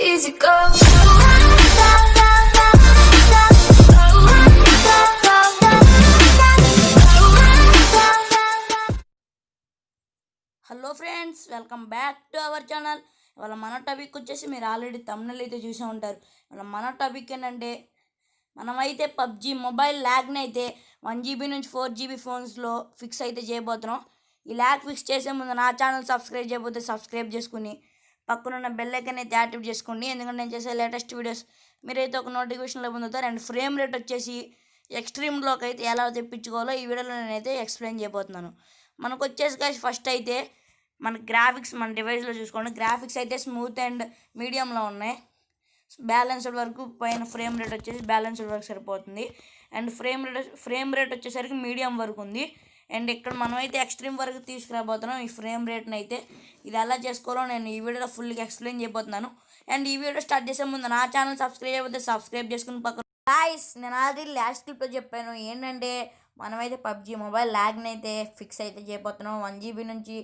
Easy go. Hello friends, welcome back to our channel. ఇవాళ మన topic వచ్చేసి మీరు ఆల్రెడీ తమిళ అయితే చూసే ఉంటారు. ఇవాళ మన టాపిక్ ఏంటంటే మనమైతే పబ్జీ మొబైల్ ల్యాగ్ని అయితే 1 GB నుంచి 4 GB ఫోన్స్లో ఫిక్స్ అయితే చేయబోతున్నాం. ఈ ల్యాగ్ ఫిక్స్ చేసే ముందు నా ఛానల్ సబ్స్క్రైబ్ చేయబోతే సబ్స్క్రైబ్ చేసుకుని పక్కనున్న బెల్ ఐకాన్ అయితే యాక్టివేట్ చేసుకోండి. ఎందుకంటే నేను చేసే లేటెస్ట్ వీడియోస్ మీరైతే ఒక నోటిఫికేషన్లో పొందుతారు. అండ్ ఫ్రేమ్ రేట్ వచ్చేసి ఎక్స్ట్రీమ్లోకి అయితే ఎలా తెప్పించుకోవాలో ఈ వీడియోలో నేనైతే ఎక్స్ప్లెయిన్ చేయబోతున్నాను. మనకు వచ్చేసి గాయ్స్ ఫస్ట్ అయితే మన గ్రాఫిక్స్ మన డివైస్లో చూసుకోండి. గ్రాఫిక్స్ అయితే స్మూత్ అండ్ మీడియంలో ఉన్నాయి. బ్యాలెన్స్డ్ వరకు పైన ఫ్రేమ్ రేట్ వచ్చేసి బ్యాలెన్స్డ్ వరకు సరిపోతుంది. అండ్ ఫ్రేమ్ రేట్ వచ్చేసరికి మీడియం వరకు ఉంది. అండ్ ఇక్కడ మనమైతే ఎక్స్ట్రీమ్ వరకు తీసుకురాబోతున్నాం ఈ ఫ్రేమ్ రేట్ని అయితే. ఇది ఎలా చేసుకోవాలో నేను ఈ వీడియోలో ఫుల్గా ఎక్స్ప్లెయిన్ చేయబోతున్నాను. అండ్ ఈ వీడియో స్టార్ట్ చేసే ముందు నా ఛానల్ సబ్స్క్రైబ్ అయిపోతే సబ్స్క్రైబ్ చేసుకుని పక్కన గాయ్స్ నేను ఆల్రెడీ లాస్ట్ క్లిప్లో చెప్పాను ఏంటంటే మనమైతే పబ్జీ మొబైల్ ల్యాగ్ని అయితే ఫిక్స్ అయితే చేయబోతున్నాం. 1 GB నుంచి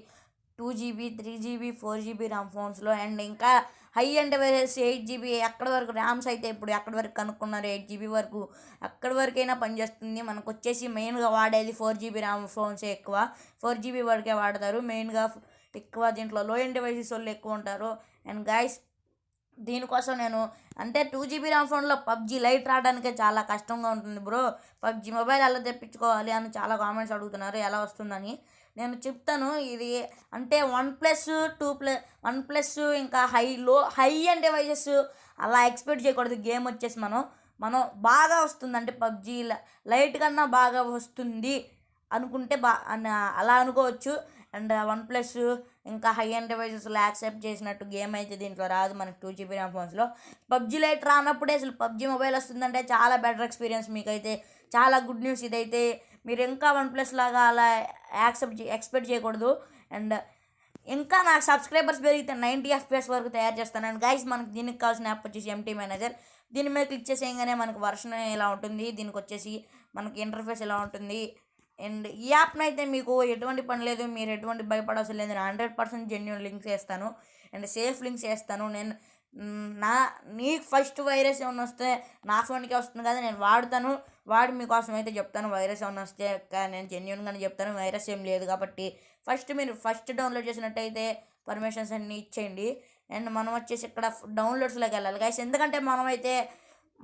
2 GB 3 GB 4 GB ర్యామ్ ఫోన్స్లో. అండ్ ఇంకా హై అండ్ వేసేసి 8 GB ఎక్కడి వరకు ర్యామ్స్ అయితే ఇప్పుడు ఎక్కడి వరకు కనుక్కున్నారు 8 GB వరకు అక్కడి వరకైనా పనిచేస్తుంది. మనకు వచ్చేసి మెయిన్గా వాడేది 4 GB ర్యామ్ ఫోన్స్ ఎక్కువ 4 GB వరకే వాడతారు. మెయిన్గా ఎక్కువ దీంట్లో లో ఎండ్ డివైసెస్ వాళ్ళు ఎక్కువ ఉంటారు. అండ్ గైస్ దీనికోసం నేను అంటే 2 GB ర్యామ్ ఫోన్లో పబ్జీ లైట్ రావడానికే చాలా కష్టంగా ఉంటుంది బ్రో. పబ్జీ మొబైల్ ఎలా తెప్పించుకోవాలి అని చాలా కామెంట్స్ అడుగుతున్నారు ఎలా వస్తుందని. నేను చెప్తాను. ఇది అంటే 1+, 2+, 1+ ఇంకా హై అండ్ డివైజెస్ అలా ఎక్స్పెక్ట్ చేయకూడదు. గేమ్ వచ్చేసి మనం బాగా వస్తుంది అంటే పబ్జీ లైట్ కన్నా బాగా వస్తుంది అనుకుంటే అలా అనుకోవచ్చు. అండ్ 1+ ఇంకా హై అండ్ డివైజెస్లో యాక్సెప్ట్ చేసినట్టు గేమ్ అయితే దీంట్లో రాదు మనకి 2 GB ర్యామ్ ఫోన్స్లో. పబ్జీ లైట్ రానప్పుడే అసలు పబ్జీ మొబైల్ వస్తుందంటే చాలా బెటర్ ఎక్స్పీరియన్స్ మీకైతే చాలా గుడ్ న్యూస్ ఇదైతే. మీరు ఇంకా 1+ లాగా అలా ఎక్స్పెక్ట్ చేయకూడదు. అండ్ ఇంకా నాకు సబ్స్క్రైబర్స్ పెరిగితే 90 FPS వరకు తయారు చేస్తాను. అండ్ గైస్ మనకి దీనికి కావాల్సిన యాప్ వచ్చేసి ఎంటీ మేనేజర్. దీని మీద క్లిక్ చేసేయగానే మనకు వర్షన్ ఎలా ఉంటుంది, దీనికి వచ్చేసి మనకి ఇంటర్ఫేస్ ఎలా ఉంటుంది. అండ్ ఈ యాప్ని అయితే మీకు ఎటువంటి పని లేదు, మీరు ఎటువంటి భయపడవలసిన లేదు. నేను 100% జెన్యూన్ లింక్స్ వేస్తాను అండ్ సేఫ్ లింక్స్ వేస్తాను. నేను నీకు ఫస్ట్ వైరస్ ఏమైనా వస్తే నా ఫోన్కే వస్తుంది కదా, నేను వాడి మీకోసం అయితే చెప్తాను. వైరస్ ఏమైనా వస్తే నేను జెన్యూన్గానే చెప్తాను, వైరస్ ఏం లేదు కాబట్టి. మీరు డౌన్లోడ్ చేసినట్టయితే పర్మిషన్స్ అన్నీ ఇచ్చేయండి. అండ్ మనం వచ్చేసి ఇక్కడ డౌన్లోడ్స్లోకి వెళ్ళాలి గైస్. ఎందుకంటే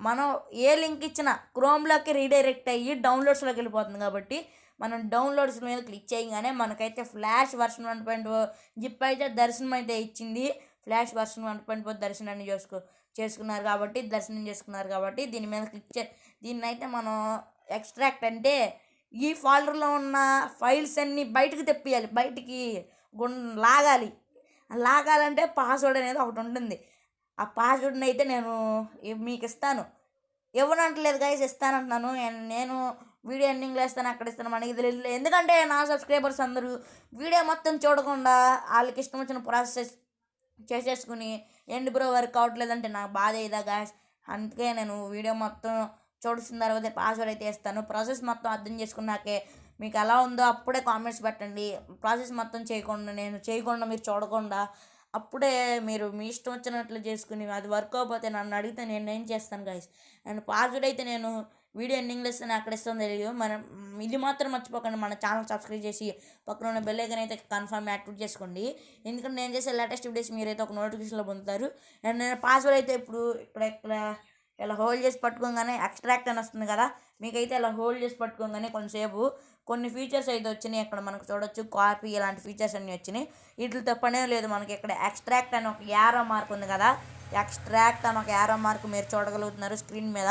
మనం ఏ లింక్ ఇచ్చినా క్రోమ్లోకి రీడైరెక్ట్ అయ్యి డౌన్లోడ్స్లోకి వెళ్ళిపోతుంది కాబట్టి మనం డౌన్లోడ్స్ మీద క్లిక్ చేయగానే మనకైతే ఫ్లాష్ వర్షన్ 1.0 జిప్ అయితే దర్శనం అయితే ఇచ్చింది. ఫ్లాష్ వర్షన్ 1.0 దర్శనం చేసుకున్నారు కాబట్టి దీని మీద దీన్ని అయితే మనం ఎక్స్ట్రాక్ట్ అంటే ఈ ఫోల్డర్లో ఉన్న ఫైల్స్ అన్నీ బయటకు తెప్పియాలి, బయటికి లాగాలంటే పాస్వర్డ్ అనేది ఒకటి ఉంటుంది. ఆ పాస్వర్డ్ని అయితే నేను మీకు ఇస్తాను. ఇవ్వనంటలేదు గైస్, ఇస్తానంటున్నాను. నేను వీడియో ఎండింగ్లో ఇస్తాను, అక్కడ ఇస్తాను, మనకి తెలియదు. ఎందుకంటే నా సబ్స్క్రైబర్స్ అందరూ వీడియో మొత్తం చూడకుండా వాళ్ళకి ఇష్టం వచ్చిన ప్రాసెస్ చేసేసుకుని ఎండ్ బ్రో వర్క్ అవట్లేదంటే నాకు బాధ ఇదా గాయస్. అందుకే నేను వీడియో మొత్తం చూడుతున్న తర్వాత పాస్వర్డ్ అయితే ఇస్తాను. ప్రాసెస్ మొత్తం అర్థం చేసుకున్నాకే మీకు ఎలా ఉందో అప్పుడే కామెంట్స్ పెట్టండి. ప్రాసెస్ మొత్తం చేయకుండా మీరు చూడకుండా అప్పుడే మీరు మీ ఇష్టం వచ్చినట్లు చేసుకుని అది వర్క్ అవ్వకపోతే నన్ను అడిగితే నేను ఏం చేస్తాను గైస్. అండ్ పాస్వర్డ్ అయితే నేను వీడియో ఎండింగ్లో ఇస్తాను, అక్కడ ఇస్తాను తెలియదు. ఇది మాత్రం మర్చిపోకండి, మన ఛానల్ సబ్స్క్రైబ్ చేసి పక్కన ఉన్న బెల్ ఐకాన్ అయితే కన్ఫర్మ్ యాక్టివేట్ చేసుకోండి. ఎందుకంటే నేను చేసే లేటెస్ట్ వీడియోస్ మీరైతే ఒక నోటిఫికేషన్లో పొందుతారు. అండ్ నేను పాస్వర్డ్ అయితే ఇప్పుడు ఇక్కడ ఇలా హోల్డ్ చేసి పట్టుకోగానే ఎక్స్ట్రాక్ట్ అని వస్తుంది కదా, మీకైతే ఇలా హోల్డ్ చేసి పట్టుకోగానే కొంతసేపు కొన్ని ఫీచర్స్ అయితే వచ్చినాయి. ఇక్కడ మనకు చూడొచ్చు కాపీ ఇలాంటి ఫీచర్స్ అన్నీ వచ్చినాయి. వీటితో పనే లేదు. మనకి ఇక్కడ ఎక్స్ట్రాక్ట్ అని ఒక యారో మార్క్ ఉంది కదా, ఎక్స్ట్రాక్ట్ అని ఒక యారో మార్క్ మీరు చూడగలుగుతున్నారు స్క్రీన్ మీద.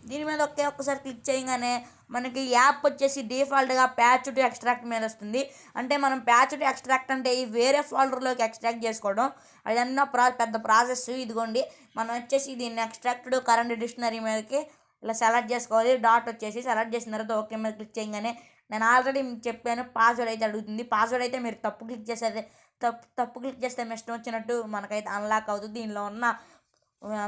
దీని మీద ఒక్కసారి క్లిక్ చేయగానే మనకి యాప్ వచ్చేసి డిఫాల్ట్గా ప్యాచ్ టు ఎక్స్ట్రాక్ట్ మీద వస్తుంది. అంటే మనం ప్యాచ్ టు ఎక్స్ట్రాక్ట్ అంటే ఈ వేరే ఫోల్డర్లోకి ఎక్స్ట్రాక్ట్ చేసుకోవడం, అదన్నా పెద్ద ప్రాసెస్. ఇదిగోండి మనం వచ్చేసి దీన్ని ఎక్స్ట్రాక్టెడ్ కరెంట్ డిక్షనరీ మీదకి ఇలా సెలెక్ట్ చేసుకోవాలి. డాట్ వచ్చేసి సెలెక్ట్ చేసిన తర్వాత ఓకే మీద క్లిక్ చేయగానే నేను ఆల్రెడీ మీకు చెప్పాను పాస్వర్డ్ అయితే అడుగుతుంది. పాస్వర్డ్ అయితే మీరు తప్పు క్లిక్ చేస్తే మీ ఇష్టం వచ్చినట్టు మనకైతే అన్లాక్ అవుతుంది. దీనిలో ఉన్న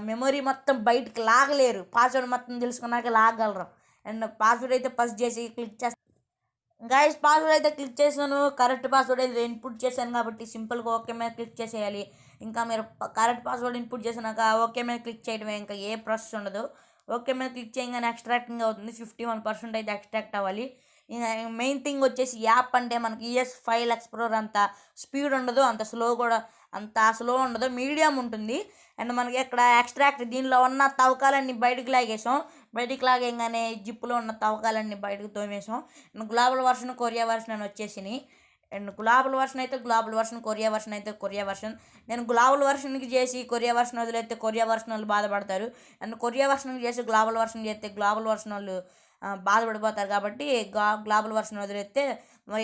మెమొరీ మొత్తం బయటికి లాగలేరు, పాస్వర్డ్ మొత్తం తెలుసుకున్నాక లాగలరు. అండ్ పాస్వర్డ్ అయితే ఫస్ట్ చేసి క్లిక్ చేస్తాను గైస్. పాస్వర్డ్ అయితే క్లిక్ చేశాను, కరెక్ట్ పాస్వర్డ్ అయితే ఇన్పుట్ చేశాను కాబట్టి సింపుల్గా ఓకే మీద క్లిక్ చేసేయాలి. ఇంకా మీరు కరెక్ట్ పాస్వర్డ్ ఇన్పుట్ చేసినాక ఓకే మీద క్లిక్ చేయడమే, ఇంకా ఏ ప్రాసెస్ ఉండదు. ఓకే మీద క్లిక్ చేయగానే ఎక్స్ట్రాక్టింగ్ అవుతుంది. 51% అయితే ఎక్స్ట్రాక్ట్ అవ్వాలి. మెయిన్ థింగ్ వచ్చేసి యాప్ అంటే మనకి ఈఎస్ ఫైల్ ఎక్స్ప్లోరర్ అంత స్పీడ్ ఉండదు, అంత స్లో ఉండదు, మీడియం ఉంటుంది. అండ్ మనకి ఇక్కడ ఎక్స్ట్రాక్ట్ దీనిలో ఉన్న తవ్వకాలన్నీ బయటకు లాగేసాం. బయటికి లాగేయగానే జిప్పులో ఉన్న తవ్వకాలన్నీ బయటకు తోమేసాం. And global version, Korea version అని వచ్చేసినాయి. అండ్ గ్లోబల్ వర్షన్ అయితే గ్లోబల్ వర్షన్, కొరియా వర్షన్ అయితే కొరియా వర్షన్. నేను గ్లోబల్ వర్షన్కి చేసి కొరియా వర్షన్ వదిలేస్తే కొరియా వర్షన్ వాళ్ళు బాధపడతారు. అండ్ కొరియా వర్షన్కి చేసి గ్లోబల్ వర్షన్ చేస్తే గ్లోబల్ వర్షన్ వాళ్ళు బాధపడిపోతారు. కాబట్టి గ్లోబల్ వర్షన్ వదిలేస్తే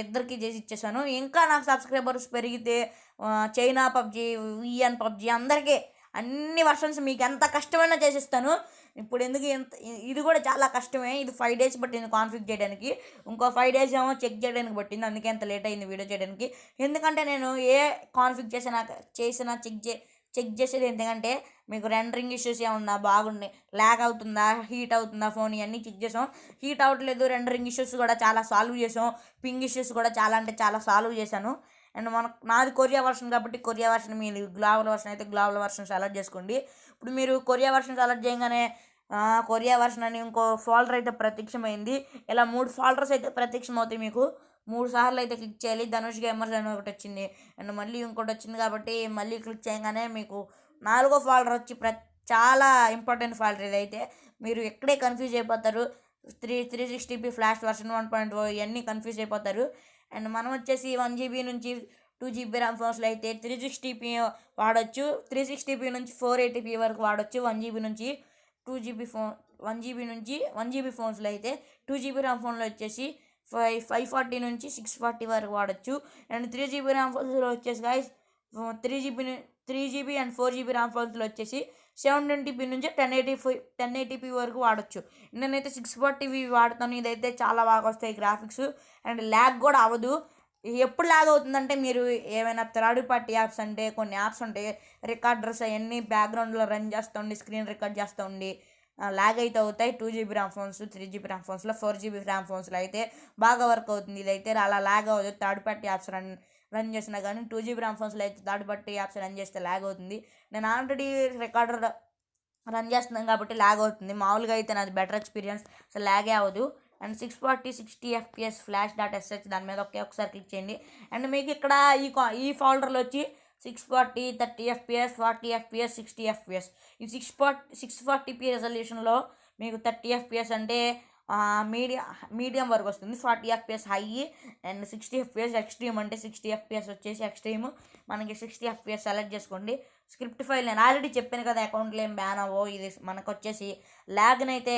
ఇద్దరికి చేసి ఇచ్చేసాను. ఇంకా నాకు సబ్స్క్రైబర్స్ పెరిగితే చైనా పబ్జీ, విఎన్ పబ్జీ అందరికీ అన్ని వర్షన్స్ మీకు ఎంత కష్టమైనా చేసిస్తాను. ఇప్పుడు ఎందుకు ఇది కూడా చాలా కష్టమే. ఇది 5 days పట్టింది కాన్ఫిగ్ చేయడానికి, ఇంకో 5 days ఏమో చెక్ చేయడానికి పట్టింది. అందుకే ఎంత లేట్ అయింది వీడియో చేయడానికి. ఎందుకంటే నేను ఏ కాన్ఫిగ్ చేసినా చెక్ చేసేది ఎందుకంటే మీకు రెండరింగ్ ఇష్యూస్ ఏమన్నా బాగున్నాయి, ల్యాగ్ అవుతుందా, హీట్ అవుతుందా ఫోన్, ఇవన్నీ చెక్ చేసాం. హీట్ అవ్వట్లేదు, రెండరింగ్ ఇష్యూస్ కూడా చాలా సాల్వ్ చేసాం, పింగ్ ఇష్యూస్ కూడా చాలా సాల్వ్ చేశాను. అండ్ నాది కొరియా వర్షన్ కాబట్టి కొరియా వర్షన్, మీరు గ్లోబల్ వర్షన్ అయితే గ్లోబల్ వర్షన్ సెలెక్ట్ చేసుకోండి. ఇప్పుడు మీరు కొరియా వర్షన్ సెలెక్ట్ చేయగానే కొరియా వర్షన్ అని ఇంకో ఫోల్డర్ అయితే ప్రత్యక్షమైంది. ఇలా 3 ఫోల్డర్స్ అయితే ప్రత్యక్షం అవుతాయి. మీకు 3 సార్లు అయితే క్లిక్ చేయాలి. ధనుష్ గేమర్స్ అని ఒకటి వచ్చింది, అండ్ మళ్ళీ ఇంకోటి వచ్చింది కాబట్టి మళ్ళీ క్లిక్ చేయగానే మీకు 4వ ఫోల్డర్ వచ్చి చాలా ఇంపార్టెంట్ ఫోల్డర్. ఇదైతే మీరు ఎక్కడే కన్ఫ్యూజ్ అయిపోతారు. 360p ఫ్లాష్ వర్షన్ 1.0 ఇవన్నీ కన్ఫ్యూజ్ అయిపోతారు. అండ్ మనం వచ్చేసి 1GB నుంచి 2GB ర్యామ్ ఫోన్స్లో అయితే 360p వాడచ్చు, 360p నుంచి 480p వరకు వాడచ్చు. 1GB నుంచి 2GB ఫోన్ 1GB ఫోన్స్లో అయితే 2GB ర్యామ్ ఫోన్లో వచ్చేసి 540 నుంచి 640 వరకు వాడచ్చు. అండ్ 3GB ర్యామ్ ఫోన్స్లో వచ్చేసి guys 3GB and 4GB RAM ఫోన్స్లో వచ్చేసి 720p నుంచి 1080p వరకు వాడచ్చు. నేనైతే 640p వాడతాను. ఇదైతే చాలా బాగా వస్తాయి గ్రాఫిక్స్, అండ్ ల్యాగ్ కూడా అవ్వదు. ఎప్పుడు ల్యాగ్ అవుతుందంటే మీరు ఏమైనా థర్డ్ పార్టీ యాప్స్ అంటే కొన్ని యాప్స్ ఉంటాయి, రికార్డర్స్ అవన్నీ బ్యాక్గ్రౌండ్లో రన్ చేస్తూ ఉండి స్క్రీన్ రికార్డ్ చేస్తూ ఉండి ల్యాగ్ అయితే అవుతాయి. 2GB RAM phones, 3GB RAM ఫోన్స్లో, 4GB ర్యామ్ ఫోన్స్లో అయితే బాగా వర్క్ అవుతుంది. ఇదైతే అలా ల్యాగ్ అవ్వదు. థర్డ్ పార్టీ యాప్స్ రన్ చేసినా కానీ 2GB ర్యామ్ ఫోన్స్లో అయితే థర్డ్ పార్టీ యాప్స్ రన్ చేస్తే ల్యాగ్ అవుతుంది. నేను ఆల్రెడీ రికార్డర్ రన్ చేస్తున్నాను కాబట్టి ల్యాగ్ అవుతుంది. మామూలుగా అయితే నాది బెటర్ ఎక్స్పీరియన్స్, అసలు ల్యాగే అవ్వదు. And 640 60 FPS flash dot SH దాని మీద ఒకసారి క్లిక్ చేయండి. అండ్ మీకు ఇక్కడ ఈ ఫోల్డర్లో వచ్చి 640, 30 FPS, 40 FPS, 60 FPS. ఈ 640p రెజల్యూషన్లో మీకు 30 FPS అంటే మీడియం వరకు వస్తుంది, 40 FPS high, and 60 FPS extreme. అంటే 60 FPS వచ్చేసి ఎక్స్ట్రీమ్. మనకి 60 FPS సెలెక్ట్ చేసుకోండి. స్క్రిప్ట్ ఫైల్ నేను ఆల్రెడీ చెప్పాను కదా, అకౌంట్లో ఏం బ్యాన్ అవ్వో. ఇది మనకు వచ్చేసి ల్యాగ్ని అయితే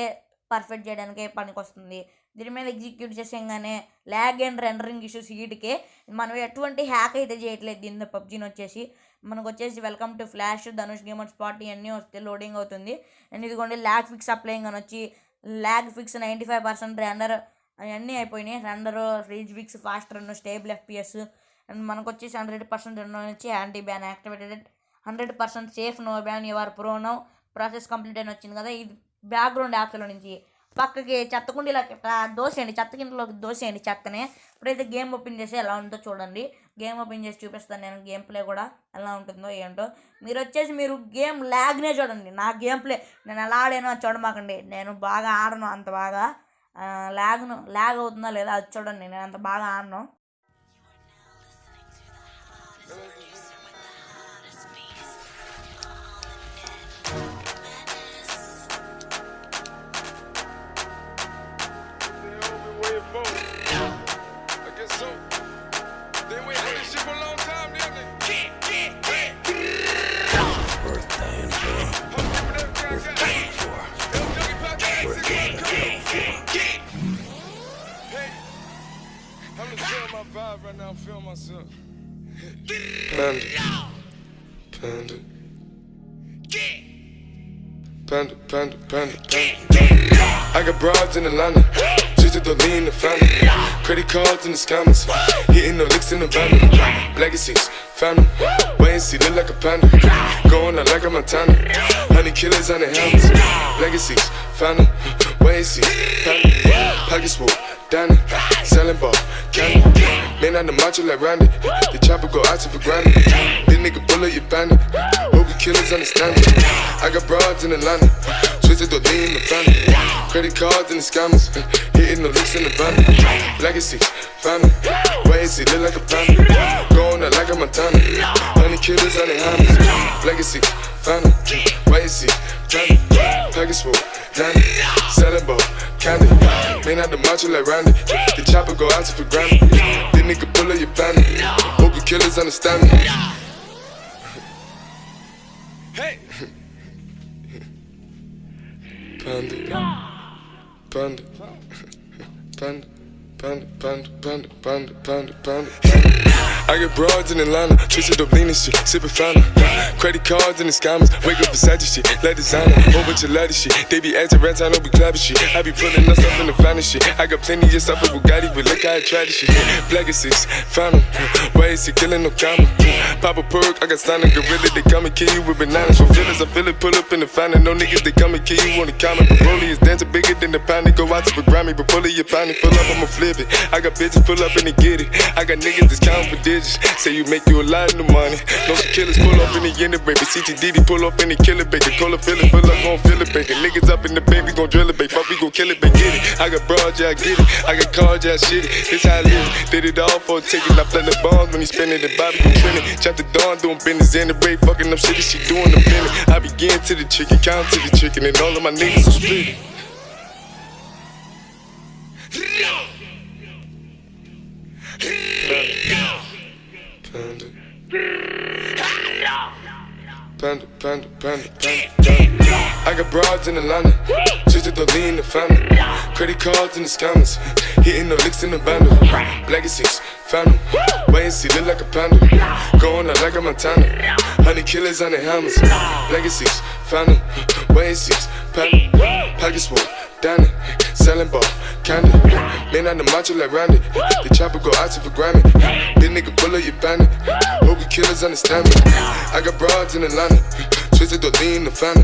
పర్ఫెక్ట్ చేయడానికి పనికి వస్తుంది. దీని మీద ఎగ్జిక్యూట్ చేసేగానే ల్యాగ్ అండ్ రెండరింగ్ ఇష్యూస్ వీటికే మనం ఎటువంటి హ్యాక్ అయితే చేయట్లేదు. దీని పబ్జీని వచ్చేసి మనకు వచ్చేసి welcome to flash, Dhanush gamer spot ఇవన్నీ వస్తే లోడింగ్ అవుతుంది. అండ్ ఇదిగోండి ల్యాగ్ ఫిక్స్ అప్లయింగ్ అని వచ్చి ల్యాగ్ ఫిక్స్ 95% రెండర్ అవన్నీ అయిపోయినాయి. Render, res fix, fast run, stable FPS. And మనకు వచ్చేసి 100% రన్ వచ్చి anti ban activated, 100% safe, no ban, your pro now, process complete అని వచ్చింది కదా. ఇది బ్యాక్గ్రౌండ్ యాప్స్లో నుంచి పక్కకి చెత్తకుండీలోకి దోసేయండి, చెత్తకింటలోకి దోసేయండి చెత్తనే. ఇప్పుడైతే గేమ్ ఓపెన్ చేసి ఎలా ఉందో చూడండి. గేమ్ ఓపెన్ చేసి చూపిస్తాను నేను, గేమ్ ప్లే కూడా ఎలా ఉంటుందో ఏంటో. మీరు గేమ్ ల్యాగ్నే చూడండి. నా గేమ్ ప్లే నేను ఎలా ఆడానో చూడమాకండి. నేను బాగా ఆడను అంత బాగా, ల్యాగ్ అవుతుందా లేదా అది చూడండి. నేను అంత బాగా ఆడను. Right now, I'm feeling myself. Panda. I got broads in Atlanta, just to the lean the family. Credit cards in the scammers, hitting the licks in the van. Legacies, found them. Wait and see, look like a panda. Going out like a Montana. Honey killers on the helmets. Legacies, found them. Wait and see, panda. Pockets full, Danny. Selling ball, candy. Man on the macho like Randy. The chopper go out to for granted. This nigga pull up your bandit. Hope you killers understand it. I got broads in Atlanta, twisted the lean in the family. Credit cards and the scammers, hitting the licks in the van. Legacy, family, why is he look like a panda? Going out like a Montana, honey killers on their hammers. Legacy, family, why is he panda? Package full, Danny, selling ball, candy. Man out the macho like Randy, the chopper go out for granted. This nigga pull up your bandit, hope you killers understand me. Hey! Panda, panda, panda, panda, panda, panda, panda, panda, panda. I got broads in Atlanta, twisted up lean and shit, sippin' fountain. Credit cards and the scammers, wake up Versace shit, like designer, whole bunch of lattice shit. They be acting rats, I know we clapping shit. I be pulling us up in the finest shit. I got plenty of stuff with Bugatti, but look how I tried this shit. Black is 6, fountain, why is he killing no comma? Pop a perk, I got stunning gorilla, they come and kill you with bananas. For feelings, I feel it, pull up in the fountain. No niggas, they come and kill you on the comment. But Broly is dancing bigger than the pound. They go out to the Grammy, but pull it, your pound, full up, I'ma flip it. I got bitches pull up and they get it. I got niggas that's counting for digits. Say you make you a lot of money. No some killers pull up in the end of baby. CTDD pull up in the killer baby. Cola fill it, gon' fill it baby. Niggas up in the baby, gon' drill it baby. Fuck, we gon' kill it baby, get it. I got broad, yeah, I get it. I got cards, yeah, I shit it. This how I live. Did it all for a ticket. I play the bombs when he spinning the Bobby gon' trend it. Chop the dawn, doing business in the break. Fucking up shit, she doing the minute. I begin to the chicken, count to the chicken, and all of my niggas are split. Panda, panda, panda, panda, panda. I got broads in Atlanta, twisted the lean in the family. Credit cards and the scammers, hitting the licks in the bundle. Legacies, phantom, why is he look like a panda? Going out like a Montana, honey killers on their hammers. Legacies, phantom, why is he panda? Package full, Danny, selling ball, candy. Man out the macho like Randy, the chopper go out to for Grammy. This nigga pull up your bandit, hope you killers understand me. I got broads in Atlanta, twisted the lean in the family.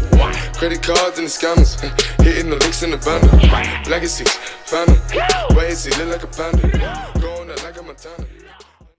Credit cards and the scammers, hitting the licks in the bundle. Legacy, phantom, why is he look like a panda?